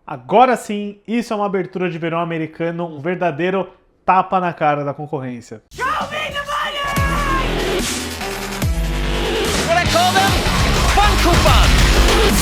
Agora sim, isso é uma abertura de verão americano, um verdadeiro tapa na cara da concorrência. Show me the money! What I call them? Fun coupons!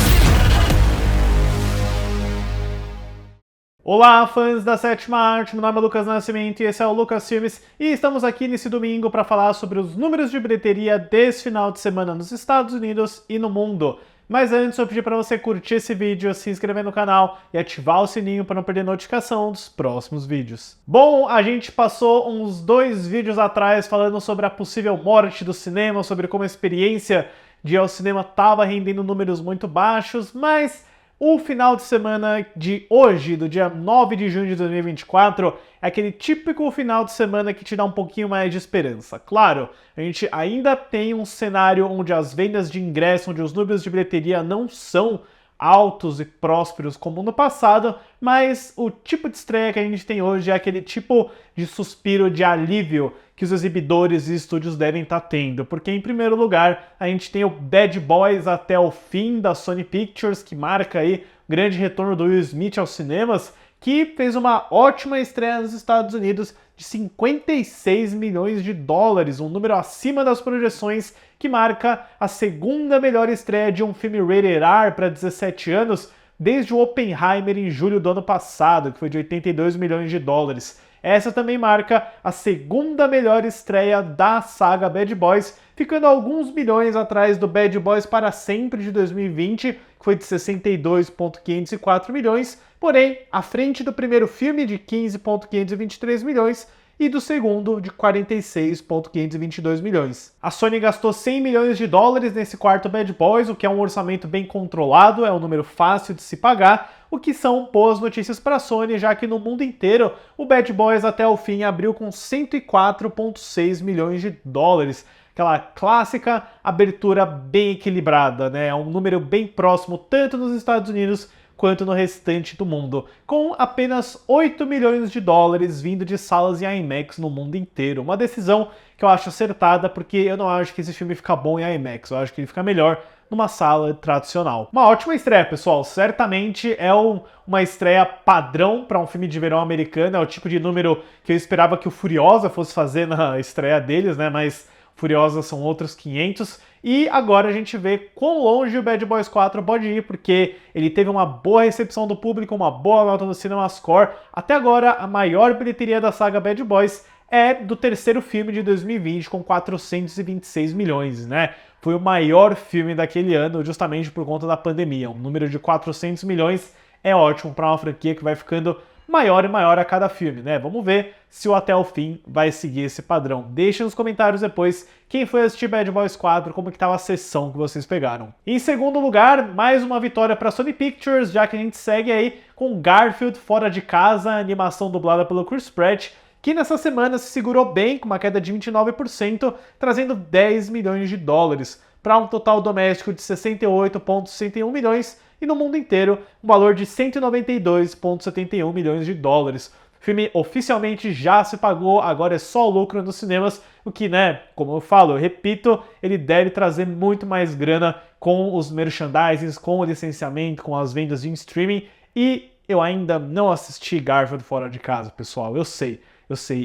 Olá, fãs da sétima arte, meu nome é Lucas Nascimento e esse é o Lucas Filmes e estamos aqui nesse domingo para falar sobre os números de bilheteria desse final de semana nos Estados Unidos e no mundo. Mas antes eu pedi para você curtir esse vídeo, se inscrever no canal e ativar o sininho para não perder notificação dos próximos vídeos. Bom, a gente passou uns 2 vídeos atrás falando sobre a possível morte do cinema, sobre como a experiência de ir ao cinema estava rendendo números muito baixos, mas o final de semana de hoje, do dia 9 de junho de 2024, é aquele típico final de semana que te dá um pouquinho mais de esperança. Claro, a gente ainda tem um cenário onde as vendas de ingresso, onde os números de bilheteria não são altos e prósperos como no passado, mas o tipo de estreia que a gente tem hoje é aquele tipo de suspiro de alívio que os exibidores e estúdios devem estar tendo, porque em primeiro lugar a gente tem o Bad Boys Até o Fim da Sony Pictures, que marca aí o grande retorno do Will Smith aos cinemas, que fez uma ótima estreia nos Estados Unidos de 56 milhões de dólares, um número acima das projeções, que marca a segunda melhor estreia de um filme rated R para 17 anos desde o Oppenheimer em julho do ano passado, que foi de 82 milhões de dólares. Essa também marca a segunda melhor estreia da saga Bad Boys, ficando alguns milhões atrás do Bad Boys para Sempre de 2020, que foi de 62,504 milhões, porém à frente do primeiro filme de 15,523 milhões e do segundo de 46,522 milhões. A Sony gastou 100 milhões de dólares nesse quarto Bad Boys, o que é um orçamento bem controlado, é um número fácil de se pagar, o que são boas notícias para a Sony, já que no mundo inteiro o Bad Boys Até o Fim abriu com 104,6 milhões de dólares. Aquela clássica abertura bem equilibrada, né? É um número bem próximo tanto nos Estados Unidos quanto no restante do mundo, com apenas 8 milhões de dólares vindo de salas em IMAX no mundo inteiro. Uma decisão que eu acho acertada, porque eu não acho que esse filme fica bom em IMAX, eu acho que ele fica melhor numa sala tradicional. Uma ótima estreia, pessoal, certamente é uma estreia padrão para um filme de verão americano, é o tipo de número que eu esperava que o Furiosa fosse fazer na estreia deles, né, mas Furiosa são outros 500, e agora a gente vê quão longe o Bad Boys 4 pode ir, porque ele teve uma boa recepção do público, uma boa nota no CinemaScore. Até agora, a maior bilheteria da saga Bad Boys é do terceiro filme de 2020, com 426 milhões, né? Foi o maior filme daquele ano, justamente por conta da pandemia. Um número de 400 milhões é ótimo para uma franquia que vai ficando maior e maior a cada filme, né? Vamos ver se o Até o Fim vai seguir esse padrão. Deixe nos comentários depois quem foi assistir Bad Boys 4, como que estava a sessão que vocês pegaram. Em segundo lugar, mais uma vitória para Sony Pictures, já que a gente segue aí com Garfield Fora de Casa, animação dublada pelo Chris Pratt, que nessa semana se segurou bem com uma queda de 29%, trazendo 10 milhões de dólares, para um total doméstico de 68,61 milhões, e no mundo inteiro um valor de 192,71 milhões de dólares. O filme oficialmente já se pagou, agora é só lucro nos cinemas, o que, né, como eu falo, eu repito, ele deve trazer muito mais grana com os merchandisings, com o licenciamento, com as vendas em streaming, e eu ainda não assisti Garfield Fora de Casa, pessoal, eu sei,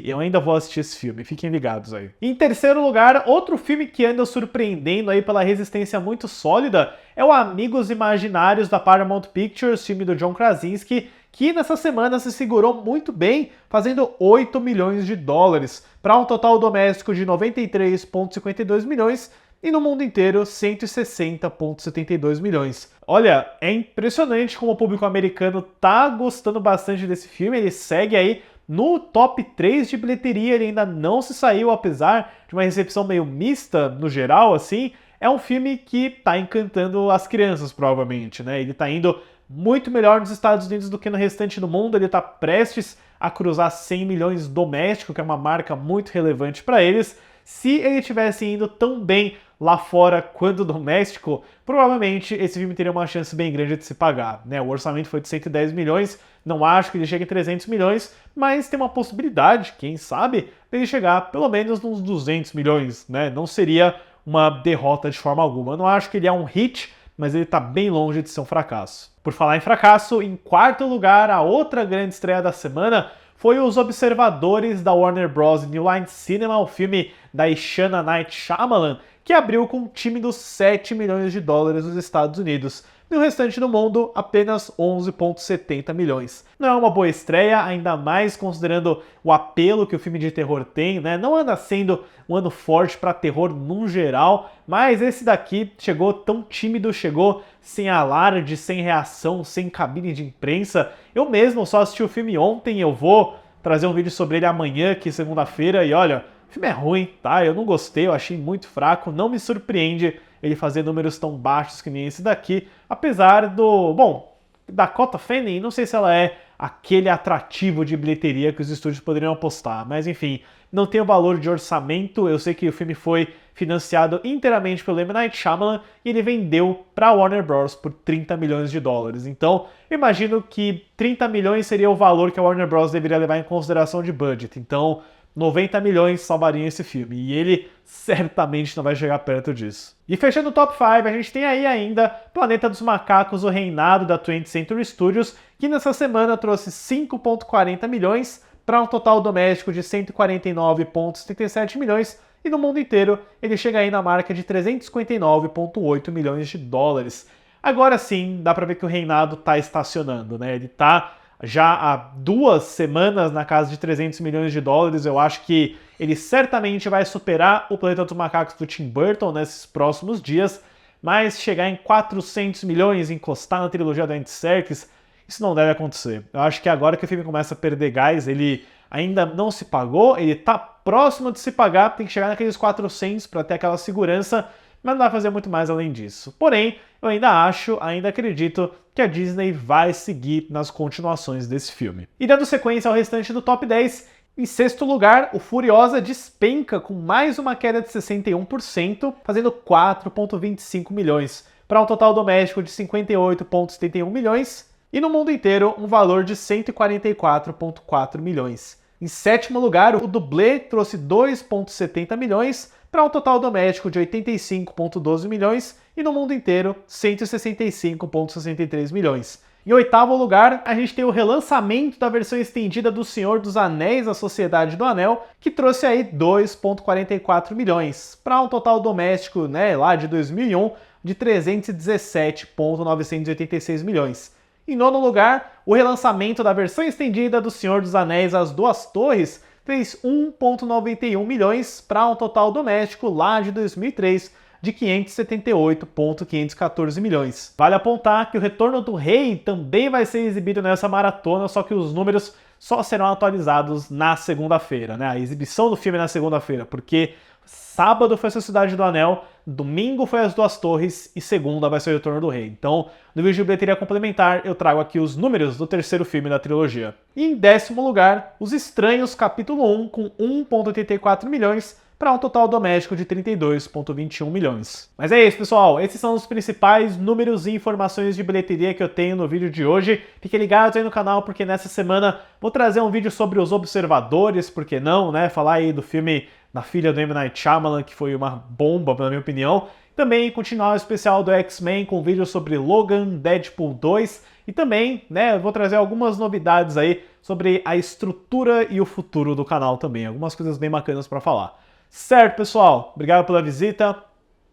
eu ainda vou assistir esse filme, fiquem ligados aí. Em terceiro lugar, outro filme que anda surpreendendo aí pela resistência muito sólida é o Amigos Imaginários da Paramount Pictures, filme do John Krasinski, que nessa semana se segurou muito bem, fazendo 8 milhões de dólares, para um total doméstico de 93,52 milhões, e no mundo inteiro 160,72 milhões. Olha, é impressionante como o público americano tá gostando bastante desse filme, ele segue aí no top 3 de bilheteria, ele ainda não se saiu, apesar de uma recepção meio mista no geral, assim. É um filme que tá encantando as crianças, provavelmente, né? Ele tá indo muito melhor nos Estados Unidos do que no restante do mundo, ele tá prestes a cruzar 100 milhões doméstico, que é uma marca muito relevante para eles. Se ele tivesse indo tão bem lá fora quanto doméstico, provavelmente esse filme teria uma chance bem grande de se pagar, né? O orçamento foi de 110 milhões, não acho que ele chegue em 300 milhões, mas tem uma possibilidade, quem sabe, dele chegar pelo menos nos 200 milhões, né? Não seria uma derrota de forma alguma. Eu não acho que ele é um hit, mas ele está bem longe de ser um fracasso. Por falar em fracasso, em quarto lugar, a outra grande estreia da semana foi Os Observadores da Warner Bros. New Line Cinema, o filme da Ishana Night Shyamalan, que abriu com um tímidos 7 milhões de dólares nos Estados Unidos. No restante do mundo, apenas 11,70 milhões. Não é uma boa estreia, ainda mais considerando o apelo que o filme de terror tem, né? Não anda sendo um ano forte para terror num geral, mas esse daqui chegou tão tímido, chegou sem alarde, sem reação, sem cabine de imprensa. Eu mesmo só assisti o filme ontem, eu vou trazer um vídeo sobre ele amanhã, aqui segunda-feira, e olha, o filme é ruim, tá? Eu não gostei, eu achei muito fraco, não me surpreende ele fazer números tão baixos que nem esse daqui, apesar do... Bom, Dakota Fanning, não sei se ela é aquele atrativo de bilheteria que os estúdios poderiam apostar, mas enfim, não tem o valor de orçamento. Eu sei que o filme foi financiado inteiramente pelo M. Night Shyamalan e ele vendeu para a Warner Bros. Por 30 milhões de dólares. Então, eu imagino que 30 milhões seria o valor que a Warner Bros. Deveria levar em consideração de budget. Então, 90 milhões salvariam esse filme, e ele certamente não vai chegar perto disso. E fechando o top 5, a gente tem aí ainda Planeta dos Macacos, o reinado da 20th Century Studios, que nessa semana trouxe 5,40 milhões para um total doméstico de 149,77 milhões, e no mundo inteiro ele chega aí na marca de 359,8 milhões de dólares. Agora sim, dá para ver que o reinado está estacionando, né? Ele está já há 2 semanas na casa de 300 milhões de dólares. Eu acho que ele certamente vai superar o Planeta dos Macacos do Tim Burton nesses próximos dias, mas chegar em 400 milhões, encostar na trilogia do Andy Serkis, isso não deve acontecer. Eu acho que agora que o filme começa a perder gás, ele ainda não se pagou, ele tá próximo de se pagar, tem que chegar naqueles 400 para ter aquela segurança, mas não vai fazer muito mais além disso. Porém, eu ainda acredito que a Disney vai seguir nas continuações desse filme. E dando sequência ao restante do top 10, em sexto lugar, o Furiosa despenca com mais uma queda de 61%, fazendo 4,25 milhões, para um total doméstico de 58,71 milhões, e no mundo inteiro um valor de 144,4 milhões. Em sétimo lugar, o Dublê trouxe 2,70 milhões, para um total doméstico de 85,12 milhões, e no mundo inteiro 165,63 milhões. Em oitavo lugar, a gente tem o relançamento da versão estendida do Senhor dos Anéis, A Sociedade do Anel, que trouxe aí 2,44 milhões, para um total doméstico, né, lá de 2001, de 317,986 milhões. Em nono lugar, o relançamento da versão estendida do Senhor dos Anéis, As Duas Torres, fez 1,91 milhões para um total doméstico lá de 2003 de 578,514 milhões. Vale apontar que o Retorno do Rei também vai ser exibido nessa maratona, só que os números só serão atualizados na segunda-feira, né? A exibição do filme é na segunda-feira, porque sábado foi a Sociedade do Anel, domingo foi As Duas Torres e segunda vai ser o Retorno do Rei. Então, no vídeo de bilheteria complementar, eu trago aqui os números do terceiro filme da trilogia. E em décimo lugar, Os Estranhos, capítulo 1, com 1,84 milhões, para um total doméstico de 32,21 milhões. Mas é isso, pessoal. Esses são os principais números e informações de bilheteria que eu tenho no vídeo de hoje. Fiquem ligados aí no canal, porque nessa semana vou trazer um vídeo sobre Os Observadores, por que não, né? Falar aí do filme da filha do M. Night Shyamalan, que foi uma bomba, na minha opinião. Também continuar o especial do X-Men com vídeo sobre Logan, Deadpool 2. E também, né, eu vou trazer algumas novidades aí sobre a estrutura e o futuro do canal também. Algumas coisas bem bacanas para falar. Certo, pessoal? Obrigado pela visita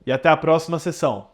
e até a próxima sessão.